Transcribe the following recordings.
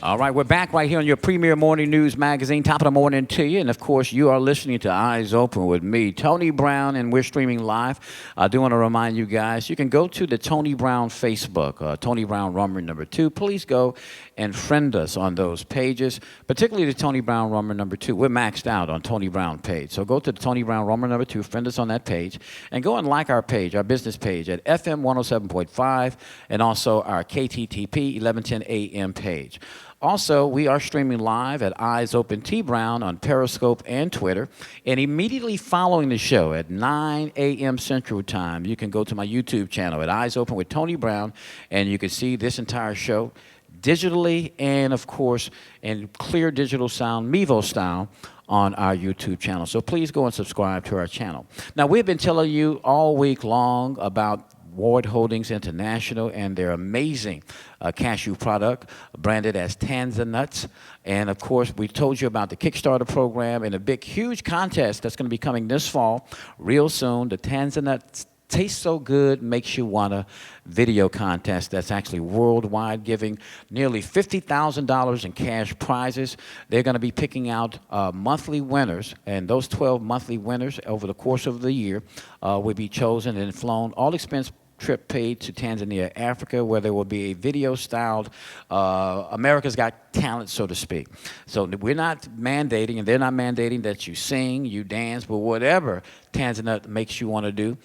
All right, we're back right here on your premier morning news magazine, top of the morning to you. And of course, you are listening to Eyes Open with me, Tony Brown, and we're streaming live. I do want to remind you guys, you can go to the Tony Brown Facebook, Tony Brown Rummer number 2. Please go and friend us on those pages, particularly the Tony Brown Rummer number 2. We're maxed out on Tony Brown page. So go to the Tony Brown Rummer number 2, friend us on that page, and go and like our page, our business page at FM 107.5, and also our KTTP 1110 AM page. Also, we are streaming live at Eyes Open T Brown on Periscope and Twitter. And immediately following the show at 9 a.m. Central Time, you can go to my YouTube channel at Eyes Open with Tony Brown, and you can see this entire show digitally and, of course, in clear digital sound, Mevo style, on our YouTube channel. So please go and subscribe to our channel. Now, we've been telling you all week long about Ward Holdings International and their amazing cashew product branded as TanzaNutz. And of course, we told you about the Kickstarter program and a big, huge contest that's going to be coming this fall, real soon. The TanzaNutz Tastes So Good Makes You Wanna video contest that's actually worldwide, giving nearly $50,000 in cash prizes. They're going to be picking out monthly winners, and those 12 monthly winners over the course of the year will be chosen and flown, all expense trip paid to Tanzania, Africa, where there will be a video-styled America's Got Talent, so to speak. So we're not mandating, and they're not mandating that you sing, you dance, but whatever Tanzania makes you want to do,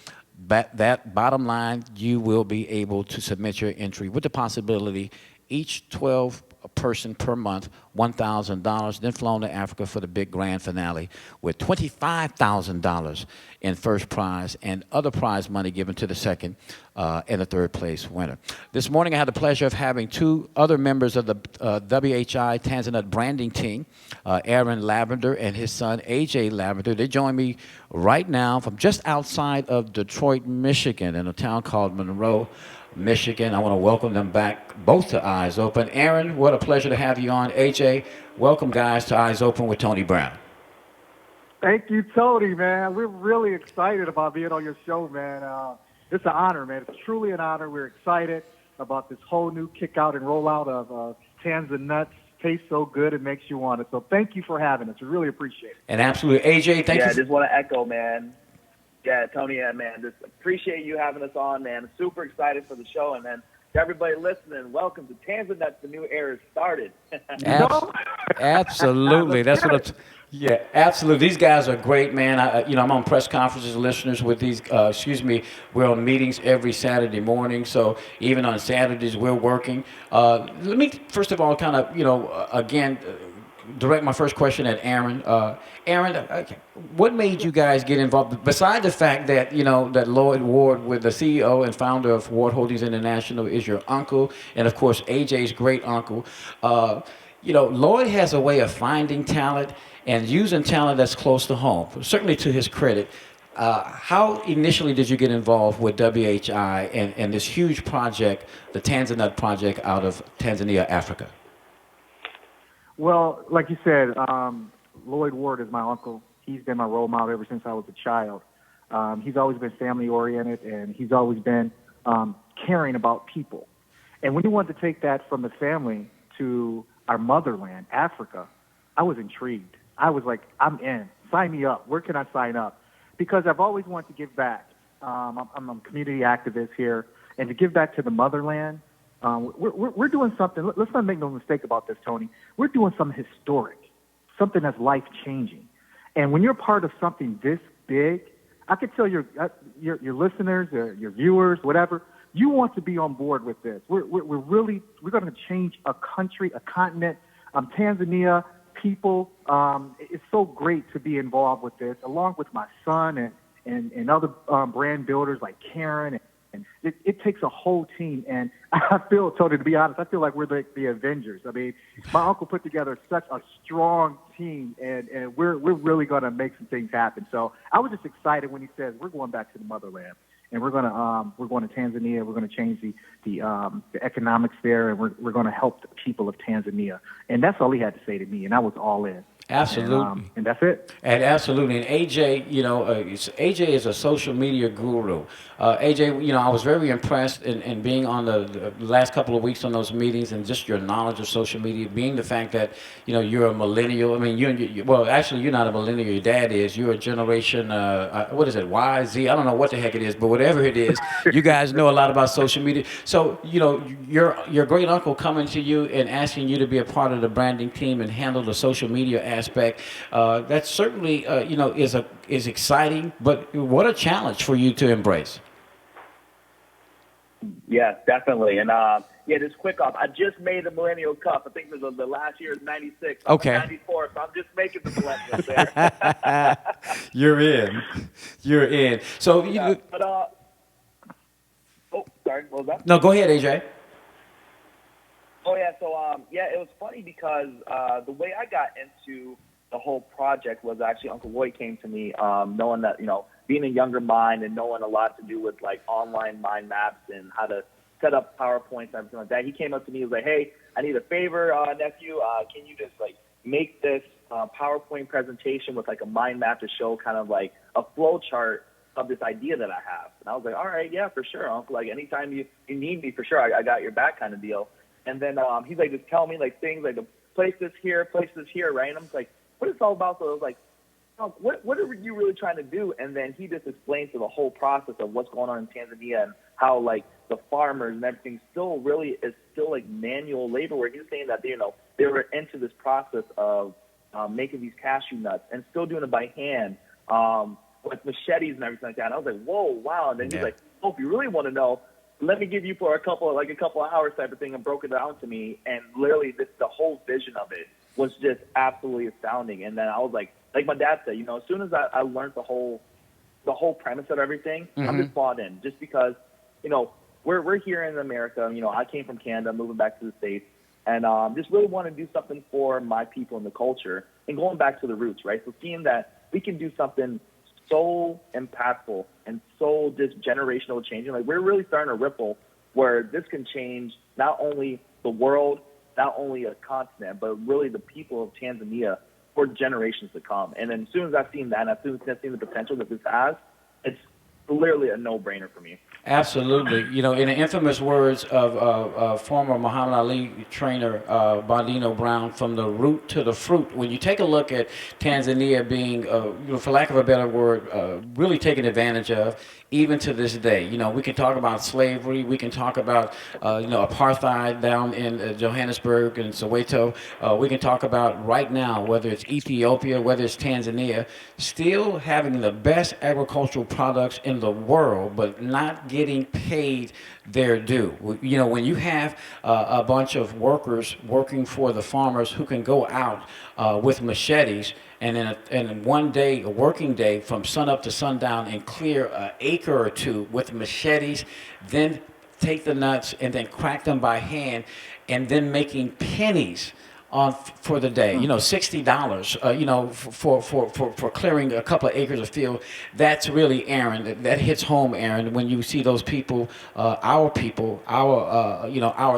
that bottom line, you will be able to submit your entry with the possibility each 12 person per month, $1,000, then flown to Africa for the big grand finale with $25,000 in first prize and other prize money given to the second and the third place winner. This morning I had the pleasure of having two other members of the WHI TanzaNutz branding team, AJ Lavender and his son AJ Lavender. They join me right now from just outside of Detroit, Michigan, in a town called Monroe, Michigan. I want to welcome them back both to Eyes Open. Aaron, what a pleasure to have you on. AJ, welcome guys to Eyes Open with Tony Brown. Thank you, Tony, man. We're really excited about being on your show, man. It's an honor, man. It's truly an honor. We're excited about this whole new kick out and rollout of TanzaNutz. Tastes so good it makes you want it. So thank you for having us. We really appreciate it. And absolutely, AJ, thank you. Yeah, I just want to echo, man. Yeah, Tony, man, just appreciate you having us on, man. Super excited for the show, and then to everybody listening, welcome to TanzaNutz. The new era started. Absolutely, that's what. Yeah, absolutely. These guys are great, man. I'm on press conferences, listeners with these. We're on meetings every Saturday morning. So even on Saturdays, we're working. Let me first of all, kind of, again, direct my first question at Aaron. Aaron, what made you guys get involved? Besides the fact that, that Lloyd Ward, with the CEO and founder of Ward Holdings International, is your uncle, and of course, AJ's great uncle. Lloyd has a way of finding talent and using talent that's close to home, certainly to his credit. How initially did you get involved with WHI and this huge project, the TanzaNutz project out of Tanzania, Africa? Well, like you said, Lloyd Ward is my uncle. He's been my role model ever since I was a child. He's always been family-oriented, and he's always been caring about people. And when he wanted to take that from the family to our motherland, Africa, I was intrigued. I was like, I'm in. Sign me up. Where can I sign up? Because I've always wanted to give back. I'm a community activist here, and to give back to the motherland, we're doing something. Let's not make no mistake about this, Tony. We're doing something historic, something that's life-changing. And when you're part of something this big, I could tell your listeners, your viewers, whatever, you want to be on board with this. We're going to change a country, a continent. Tanzania people. It's so great to be involved with this, along with my son and other brand builders like Karen. And it takes a whole team. And I feel, Tony, to be honest, I feel like we're the Avengers. I mean, my uncle put together such a strong team, and we're really going to make some things happen. So I was just excited when he said, we're going back to the motherland. and we're going to Tanzania. We're going to change the economics there, and we're going to help the people of Tanzania. And that's all he had to say to me, and I was all in. Absolutely. And that's it. And absolutely. And AJ, AJ is a social media guru. AJ, I was very impressed in being on the last couple of weeks on those meetings and just your knowledge of social media, being the fact that, you're a millennial. I mean, well, actually, you're not a millennial. Your dad is. You're a generation, what is it, Y, Z? I don't know what the heck it is, but whatever it is, you guys know a lot about social media. So, your great uncle coming to you and asking you to be a part of the branding team and handle the social media aspect, that certainly is exciting, but what a challenge for you to embrace. Yeah, definitely. And just quick off, I just made the Millennial Cup. I think the last year is 96. I'm Okay. 94, so I'm just making the Millennials there. You're in. So sorry, what was that? no, go ahead, AJ. Oh, yeah. So, it was funny because the way I got into the whole project was actually Uncle Roy came to me, knowing that, being a younger mind and knowing a lot to do with, like, online mind maps and how to set up PowerPoints and everything like that. He came up to me and was like, hey, I need a favor, nephew. Can you just, like, make this PowerPoint presentation with, like, a mind map to show kind of, like, a flow chart of this idea that I have? And I was like, all right, yeah, for sure, Uncle. Like, anytime you need me, for sure, I got your back kind of deal. And then he's like, just tell me like things like, place this here, right? And I'm like, what is this all about? So I was like, what are you really trying to do? And then he just explained to the whole process of what's going on in Tanzania and how like the farmers and everything still really is still like manual labor. Where he was saying that they were into this process of making these cashew nuts and still doing it by hand with machetes and everything like that. And I was like, whoa, wow. And then he's like, oh, if you really want to know, let me give you for a couple of hours type of thing, and broke it down to me. And literally, the whole vision of it was just absolutely astounding. And then I was like my dad said, as soon as I learned the whole premise of everything, I'm just bought in. Just because, we're here in America. I came from Canada, moving back to the States, and just really want to do something for my people and the culture, and going back to the roots, right? So seeing that we can do something so impactful and so just generational changing. Like, we're really starting to ripple where this can change not only the world, not only a continent, but really the people of Tanzania for generations to come. And then as soon as I've seen that, and as soon as I've seen the potential that this has, it's literally a no-brainer for me. Absolutely. In the infamous words of former Muhammad Ali trainer Bondino Brown, from the root to the fruit, when you take a look at Tanzania being, for lack of a better word, really taken advantage of, even to this day. We can talk about slavery. We can talk about, apartheid down in Johannesburg and Soweto. We can talk about right now, whether it's Ethiopia, whether it's Tanzania, still having the best agricultural products in the world, but not getting paid their due. When you have a bunch of workers working for the farmers who can go out with machetes and in one day, a working day, from sun up to sundown, and clear an acre or two with machetes, then take the nuts and then crack them by hand, and then making pennies for the day, $60, for clearing a couple of acres of field. That's really, Aaron, that hits home, Aaron, when you see those people, our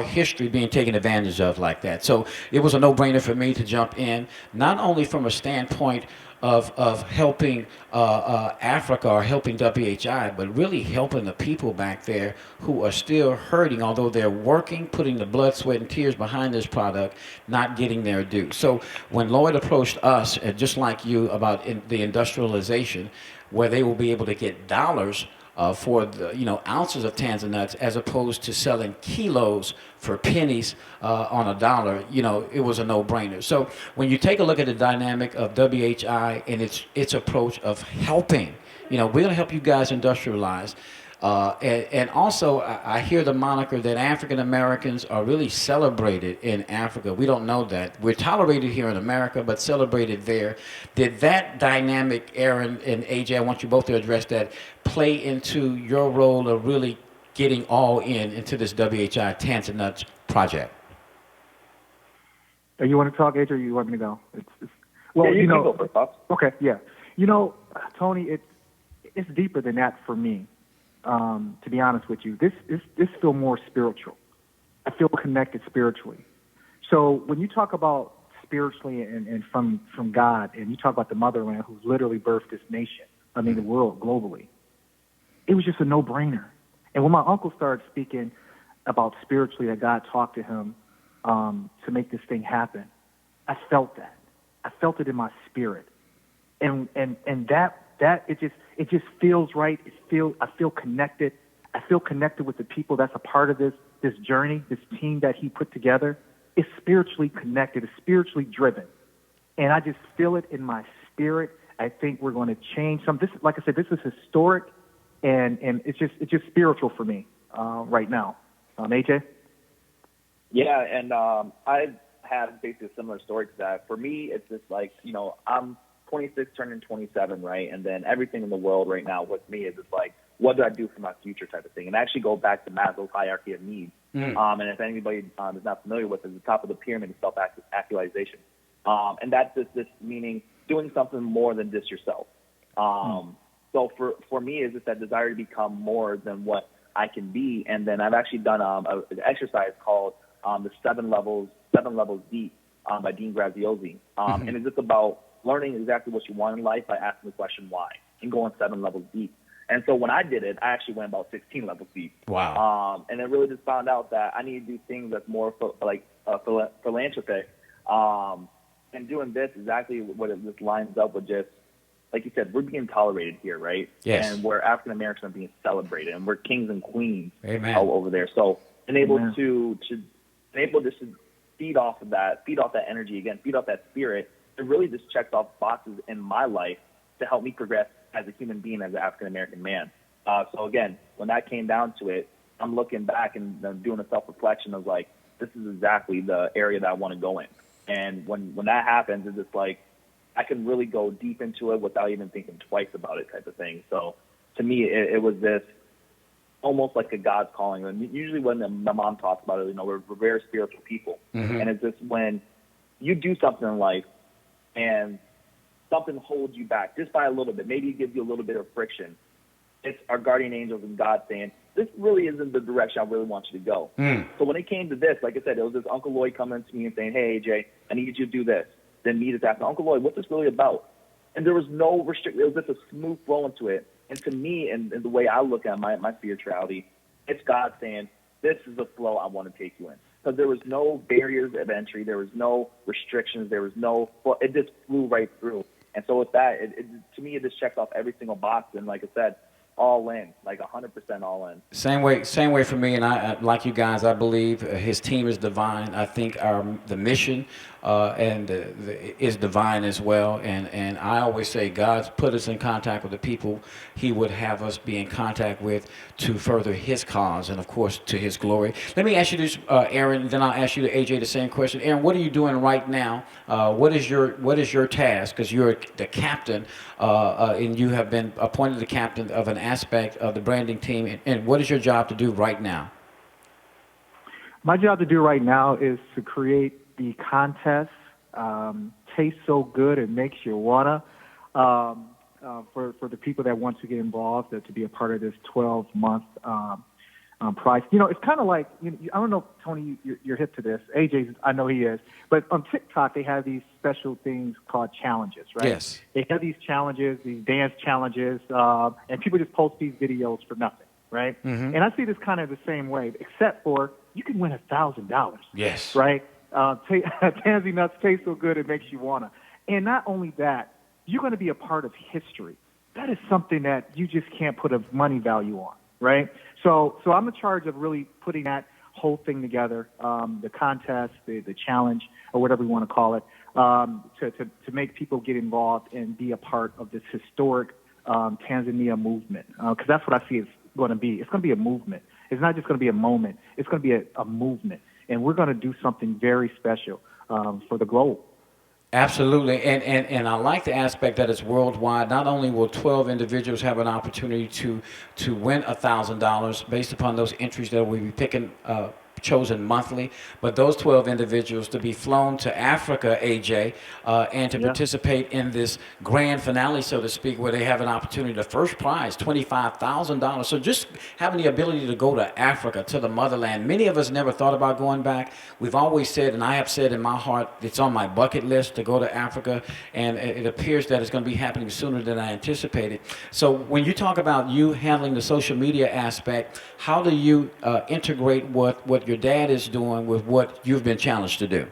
history being taken advantage of like that. So it was a no-brainer for me to jump in, not only from a standpoint of helping Africa or helping WHI, but really helping the people back there who are still hurting, although they're working, putting the blood, sweat, and tears behind this product, not getting their due. So when Lloyd approached us, just like you, about the industrialization, where they will be able to get dollars for the ounces of TanzaNutz, as opposed to selling kilos for pennies on a dollar, it was a no-brainer. So when you take a look at the dynamic of WHI and its approach of helping, we're going to help you guys industrialize. And also, I hear the moniker that African Americans are really celebrated in Africa. We don't know that. We're tolerated here in America, but celebrated there. Did that dynamic, Aaron and AJ, I want you both to address that, play into your role of really getting all into this WHI TanzaNutz project? You want to talk, AJ, or you want me to go? Well, you can go first. Okay, yeah. Tony, it's deeper than that for me. to be honest with you. This feel more spiritual. I feel connected spiritually. So when you talk about spiritually and from God, and you talk about the motherland who's literally birthed this nation, I mean the world globally, it was just a no-brainer. And when my uncle started speaking about spiritually that God talked to him to make this thing happen, I felt that. I felt it in my spirit. And that it just feels right. I feel connected. I feel connected with the people that's a part of this journey, this team that he put together. It's spiritually connected. It's spiritually driven, and I just feel it in my spirit. I think we're going to change some. This, like I said, this is historic, and it's just spiritual for me right now. AJ? Yeah, and I have basically a similar story to that. For me, it's just like, I'm 26 turning 27, right? And then everything in the world right now with me is just like, what do I do for my future type of thing? And I actually go back to Maslow's hierarchy of needs. And if anybody is not familiar with it, the top of the pyramid is self-actualization. And that's just this meaning doing something more than just yourself. So for me, it's just that desire to become more than what I can be. And then I've actually done an exercise called the seven levels deep by Dean Graziosi. And it's just about learning exactly what you want in life by asking the question why and going 7 levels deep. And so when I did it, I actually went about 16 levels deep. Wow. And I really just found out that I need to do things that's more philanthropic. And doing this, exactly what it just lines up with just, like you said, we're being tolerated here, right? Yes. And we're African Americans are being celebrated, and we're kings and queens Amen. over there. So being able to feed off that energy again, feed off that spirit, it really just checks off boxes in my life to help me progress as a human being, as an African American man. So again, when that came down to it, I'm looking back and doing a self-reflection of like, this is exactly the area that I want to go in. And when that happens, it's just like, I can really go deep into it without even thinking twice about it type of thing. So to me, it was this almost like a God's calling. And usually when my mom talks about it, we're very spiritual people. And it's just when you do something in life and something holds you back just by a little bit, maybe it gives you a little bit of friction. It's our guardian angels and God saying, this really isn't the direction I really want you to go. So when it came to this, like I said, it was this Uncle Lloyd coming to me and saying, hey, AJ, I need you to do this. Then me just asking, Uncle Lloyd, what's this really about? And there was no restriction. It was just a smooth flow into it. And to me, and the way I look at my spirituality, it's God saying, this is the flow I want to take you in. Because there was no barriers of entry. There was no restrictions. There was no, well, it just flew right through. And so with that, to me, it just checks off every single box. And like I said, all in, like 100% all in. Same way for me, and I like you guys. I believe his team is divine. I think the mission is divine as well. And I always say God's put us in contact with the people He would have us be in contact with to further His cause and, of course, to His glory. Let me ask you this, Aaron. Then I'll ask you, AJ, the same question. Aaron, what are you doing right now? What is your task? Because you're the captain, and you have been appointed the captain of an aspect of the branding team. And what is your job to do right now? My job to do right now is to create the contest, Tastes So Good It Makes You Wanna, for the people that want to get involved, to be a part of this 12-month prize. It's kind of like, I don't know, Tony, you're hip to this. AJ, I know he is. But on TikTok, they have these special things called challenges, right? Yes. They have these challenges, these dance challenges, and people just post these videos for nothing, right? And I see this kind of the same way, except for you can win $1,000. Yes. Right? TanzaNutz Tastes So Good It Makes You Wanna. And not only that, you're going to be a part of history. That is something that you just can't put a money value on, right? So I'm in charge of really putting that whole thing together, the contest, the challenge, or whatever we want to call it, to make people get involved and be a part of this historic Tanzania movement. Because that's what I see it's going to be. It's going to be a movement. It's not just going to be a moment. It's going to be a movement. And we're going to do something very special for the globe. Absolutely, and I like the aspect that it's worldwide. Not only will 12 individuals have an opportunity to win $1,000 based upon those entries that we'll be picking chosen monthly, but those 12 individuals to be flown to Africa, AJ, and to Yeah. participate in this grand finale, so to speak, where they have an opportunity, the first prize, $25,000. So just having the ability to go to Africa, to the motherland. Many of us never thought about going back. We've always said, and I have said in my heart, it's on my bucket list to go to Africa, and it appears that it's going to be happening sooner than I anticipated. So when you talk about you handling the social media aspect, how do you integrate what your dad is doing with what you've been challenged to do?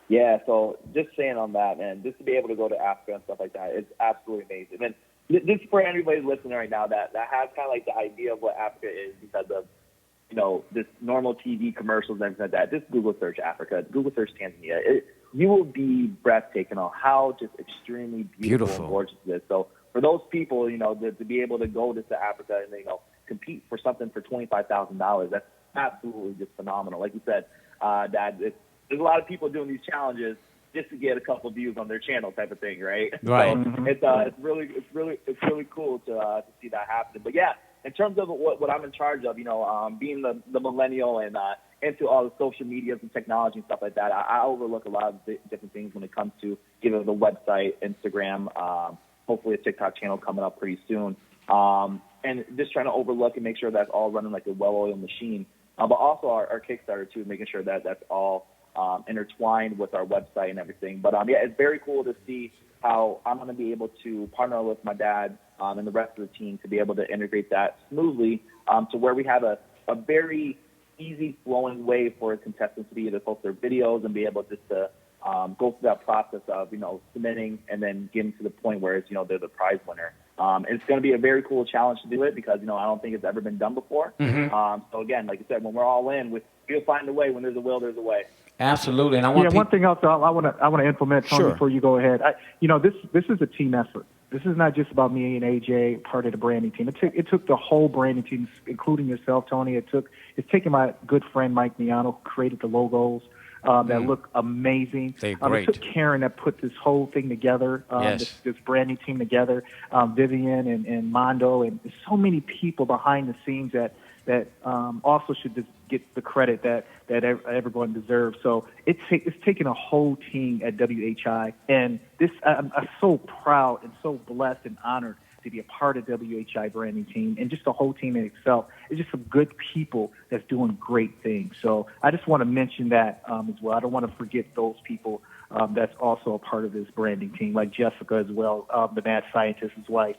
Yeah, so just saying on that, man, just to be able to go to Africa and stuff like that, it's absolutely amazing. And this is for anybody listening right now that has kind of like the idea of what Africa is because of, this normal TV commercials and everything like that. Just Google search Africa, Google search Tanzania. You will be breathtaking on how just extremely beautiful and gorgeous it is. So for those people, to be able to go to Africa and, compete for something for $25,000, that's absolutely just phenomenal. Like you said, Dad, there's a lot of people doing these challenges just to get a couple views on their channel, type of thing, right? Right. So it's really cool to see that happen. But yeah, in terms of what I'm in charge of, being the millennial and into all the social medias and technology and stuff like that, I overlook a lot of different things when it comes to the website, Instagram, hopefully a TikTok channel coming up pretty soon. And just trying to overlook and make sure that's all running like a well-oiled machine. But also our Kickstarter too, making sure that that's all intertwined with our website and everything. But yeah, it's very cool to see how I'm going to be able to partner with my dad and the rest of the team to be able to integrate that smoothly to where we have a very easy flowing way for contestants to be able to post their videos and be able just to go through that process of, submitting and then getting to the point where it's, they're the prize winner. It's going to be a very cool challenge to do it because, I don't think it's ever been done before. So again, like I said, when we're all in, we'll find a way. When there's a will, there's a way. Absolutely. And I want one thing else I want to implement, Tony, Sure. before you go ahead. This is a team effort. This is not just about me and AJ, part of the branding team. It took the whole branding team, including yourself, Tony. It's taken my good friend Mike Miano, who created the logos that look amazing. They're great. It took Karen that put this whole thing together, Yes. this branding team together, Vivian and Mondo, and there's so many people behind the scenes that also should just get the credit that everyone deserves. So it's taken a whole team at WHI, and I'm so proud and so blessed and honored to be a part of WHI branding team, and just the whole team in itself. It's just some good people that's doing great things. So I just want to mention that as well. I don't want to forget those people that's also a part of this branding team, like Jessica as well, the mad scientist's wife,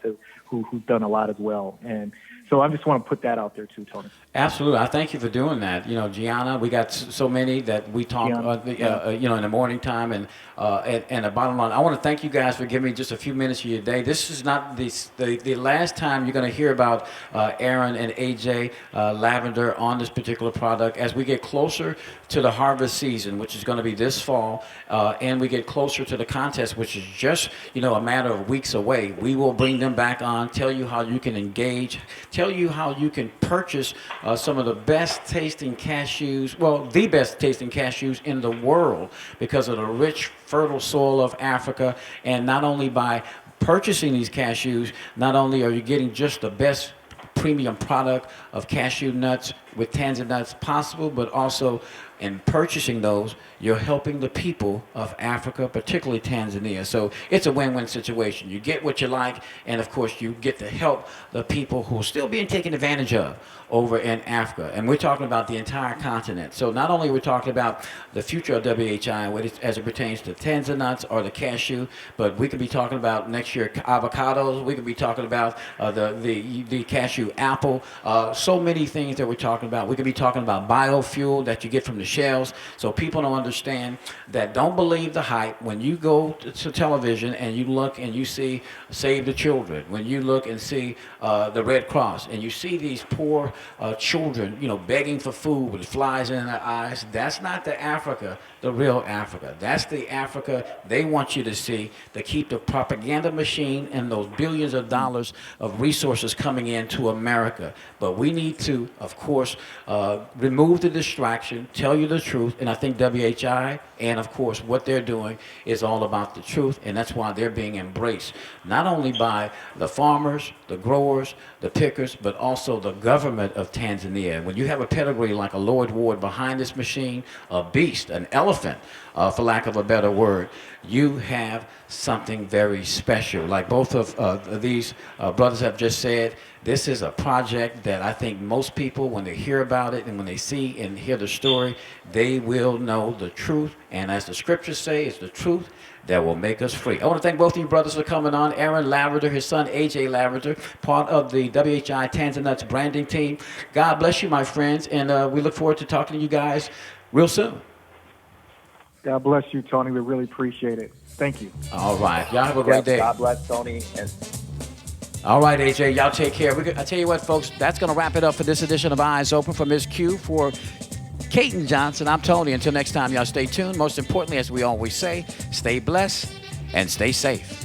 who's done a lot as well. And so I just want to put that out there too, Tony. Absolutely. I thank you for doing that. Gianna, we got so many that we talk, in the morning time. And the bottom line, I want to thank you guys for giving me just a few minutes of your day. This is not the last time you're going to hear about Aaron and AJ Lavender on this particular product. As we get closer to the harvest season, which is going to be this fall, and we get closer to the contest, which is just, a matter of weeks away, we will bring them back on, tell you how you can engage, tell you how you can purchase some of the best tasting cashews, the best tasting cashews in the world because of the rich, fertile soil of Africa. And not only by purchasing these cashews, not only are you getting just the best premium product of cashew nuts with TanzaNutz possible, but also in purchasing those, you're helping the people of Africa, particularly Tanzania. So it's a win-win situation. You get what you like, and of course you get to help the people who are still being taken advantage of over in Africa. And we're talking about the entire continent. So not only are we talking about the future of WHI as it pertains to TanzaNutz or the cashew, but we could be talking about next year avocados. We could be talking about the cashew apple. So many things that we're talking about. We could be talking about biofuel that you get from the shells. So people don't understand that. Don't believe the hype. When you go to television and you look and you see Save the Children, when you look and see the Red Cross, and you see these poor children, begging for food with flies in their eyes, that's not the Africa the real Africa. That's the Africa they want you to see, to keep the propaganda machine and those billions of dollars of resources coming into America. But we need to, of course, remove the distraction, tell you the truth, and I think WHI and, of course, what they're doing is all about the truth, and that's why they're being embraced, not only by the farmers, the growers, the pickers, but also the government of Tanzania. When you have a pedigree like a Lloyd Ward behind this machine, a beast, an elephant, for lack of a better word, you have something very special. Like both of these brothers have just said, this is a project that I think most people, when they hear about it and when they see and hear the story, they will know the truth. And as the scriptures say, it's the truth that will make us free. I want to thank both of you brothers for coming on. Aaron Lavender, his son AJ Lavender, part of the WHI TanzaNutz branding team. God bless you, my friends, and we look forward to talking to you guys real soon. God bless you, Tony. We really appreciate it. Thank you. All right. Y'all have a great day. God bless Tony. And all right, AJ, y'all take care. I tell you what, folks, that's going to wrap it up for this edition of Eyes Open. For Ms. Q, for Caton Johnson, I'm Tony. Until next time, y'all stay tuned. Most importantly, as we always say, stay blessed and stay safe.